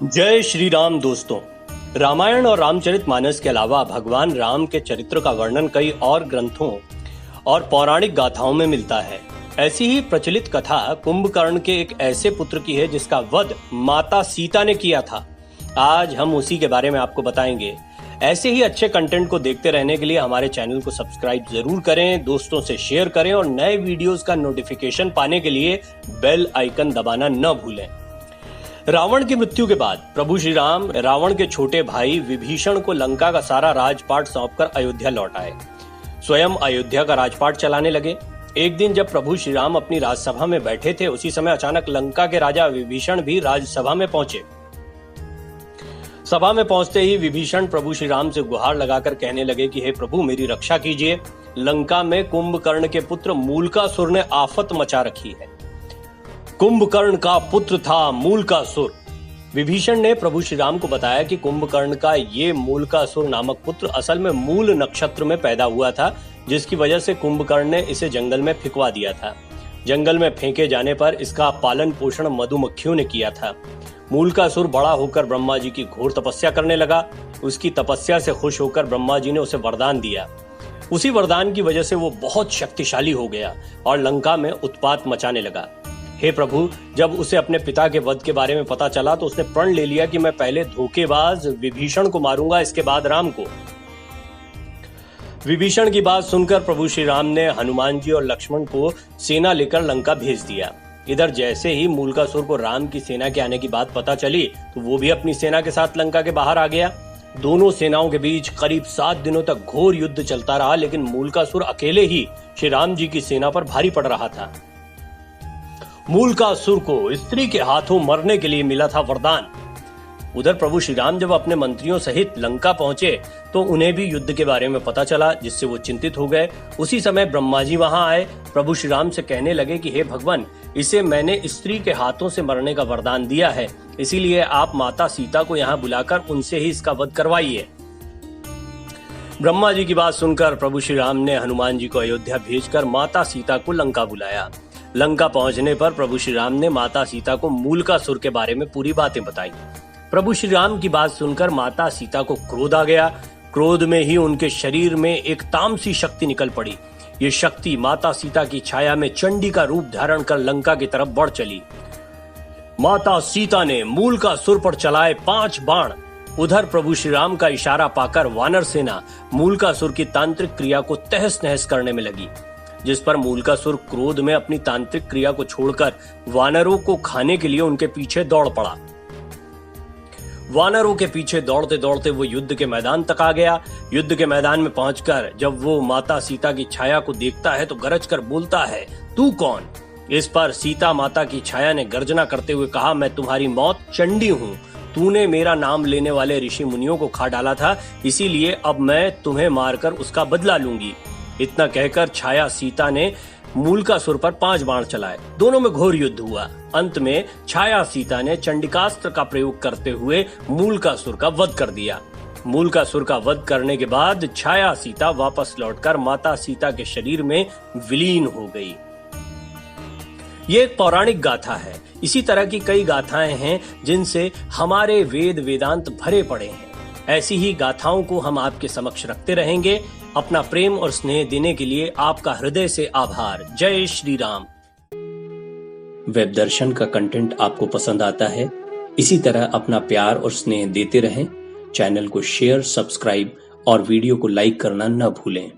जय श्री राम दोस्तों। रामायण और रामचरितमानस के अलावा भगवान राम के चरित्र का वर्णन कई और ग्रंथों और पौराणिक गाथाओं में मिलता है। ऐसी ही प्रचलित कथा कुंभकर्ण के एक ऐसे पुत्र की है जिसका वध माता सीता ने किया था। आज हम उसी के बारे में आपको बताएंगे। ऐसे ही अच्छे कंटेंट को देखते रहने के लिए हमारे चैनल को सब्सक्राइब जरूर करें, दोस्तों से शेयर करें और नए वीडियोस का नोटिफिकेशन पाने के लिए बेल आइकन दबाना न भूलें। रावण की मृत्यु के बाद प्रभु श्री राम रावण के छोटे भाई विभीषण को लंका का सारा राजपाट सौंपकर अयोध्या लौट आए। स्वयं अयोध्या का राजपाट चलाने लगे। एक दिन जब प्रभु श्री राम अपनी राजसभा में बैठे थे, उसी समय अचानक लंका के राजा विभीषण भी राजसभा में पहुंचे। सभा में पहुंचते ही विभीषण प्रभु श्री राम से गुहार लगाकर कहने लगे कि हे प्रभु, मेरी रक्षा कीजिए। लंका में कुंभकर्ण के पुत्र मूलकासुर ने आफत मचा रखी है। कुंभकर्ण का पुत्र था मूलकासुर। विभीषण ने प्रभु श्री राम को बताया कि कुंभकर्ण का ये मूलकासुर नामक पुत्र असल में मूल नक्षत्र में पैदा हुआ था, जिसकी वजह से कुंभकर्ण ने इसे जंगल में फेंकवा दिया था। जंगल में फेंके जाने पर इसका पालन पोषण मधुमक्खियों ने किया था। मूलकासुर बड़ा होकर ब्रह्मा जी की घोर तपस्या करने लगा। उसकी तपस्या से खुश होकर ब्रह्मा जी ने उसे वरदान दिया। उसी वरदान की वजह से वो बहुत शक्तिशाली हो गया और लंका में उत्पात मचाने लगा। हे प्रभु, जब उसे अपने पिता के वध के बारे में पता चला तो उसने प्रण ले लिया कि मैं पहले धोखेबाज विभीषण को मारूंगा, इसके बाद राम को। विभीषण की बात सुनकर प्रभु श्री राम ने हनुमान जी और लक्ष्मण को सेना लेकर लंका भेज दिया। इधर जैसे ही मूलकासुर को राम की सेना के आने की बात पता चली तो वो भी अपनी सेना के साथ लंका के बाहर आ गया। दोनों सेनाओं के बीच करीब 7 दिनों तक घोर युद्ध चलता रहा, लेकिन मूलकासुर अकेले ही श्री राम जी की सेना पर भारी पड़ रहा था। मूलकासुर को स्त्री के हाथों मरने के लिए मिला था वरदान। उधर प्रभु श्री राम जब अपने मंत्रियों सहित लंका पहुंचे तो उन्हें भी युद्ध के बारे में पता चला, जिससे वो चिंतित हो गए। उसी समय ब्रह्मा जी वहां आए। प्रभु श्री राम से कहने लगे कि हे भगवान, इसे मैंने स्त्री के हाथों से मरने का वरदान दिया है, इसीलिए आप माता सीता को यहाँ बुलाकर उनसे ही इसका वध करवाइए। ब्रह्मा जी की बात सुनकर प्रभु श्री राम ने हनुमान जी को अयोध्या भेजकर माता सीता को लंका बुलाया। लंका पहुंचने पर प्रभु श्री राम ने माता सीता को मूलकासुर के बारे में पूरी बातें बताई। प्रभु श्री राम की बात सुनकर माता सीता को क्रोध आ गया। क्रोध में ही उनके शरीर में एक तामसी शक्ति निकल पड़ी। ये शक्ति माता सीता की छाया में चंडी का रूप धारण कर लंका की तरफ बढ़ चली। माता सीता ने मूलकासुर पर चलाए 5 बाण। उधर प्रभु श्री राम का इशारा पाकर वानर सेना मूलकासुर की तांत्रिक क्रिया को तहस नहस करने में लगी, जिस पर मूलकासुर क्रोध में अपनी तांत्रिक क्रिया को छोड़कर वानरों को खाने के लिए उनके पीछे दौड़ पड़ा। वानरों के पीछे दौड़ते दौड़ते वो युद्ध के मैदान तक आ गया। युद्ध के मैदान में पहुंचकर जब वो माता सीता की छाया को देखता है तो गरज कर बोलता है, तू कौन? इस पर सीता माता की छाया ने गर्जना करते हुए कहा, मैं तुम्हारी मौत चंडी हूँ। तूने मेरा नाम लेने वाले ऋषि मुनियों को खा डाला था, इसीलिए अब मैं तुम्हें मारकर उसका बदला लूंगी। इतना कहकर छाया सीता ने मूलकासुर पर 5 बाण चलाए। दोनों में घोर युद्ध हुआ। अंत में छाया सीता ने चंडिकास्त्र का प्रयोग करते हुए मूलकासुर का वध कर दिया। मूलकासुर का वध करने के बाद छाया सीता वापस लौटकर माता सीता के शरीर में विलीन हो गई। ये एक पौराणिक गाथा है। इसी तरह की कई गाथाएं हैं जिनसे हमारे वेद वेदांत भरे पड़े हैं। ऐसी ही गाथाओं को हम आपके समक्ष रखते रहेंगे। अपना प्रेम और स्नेह देने के लिए आपका हृदय से आभार। जय श्री राम। वेब दर्शन का कंटेंट आपको पसंद आता है? इसी तरह अपना प्यार और स्नेह देते रहें। चैनल को शेयर, सब्सक्राइब और वीडियो को लाइक करना न भूलें।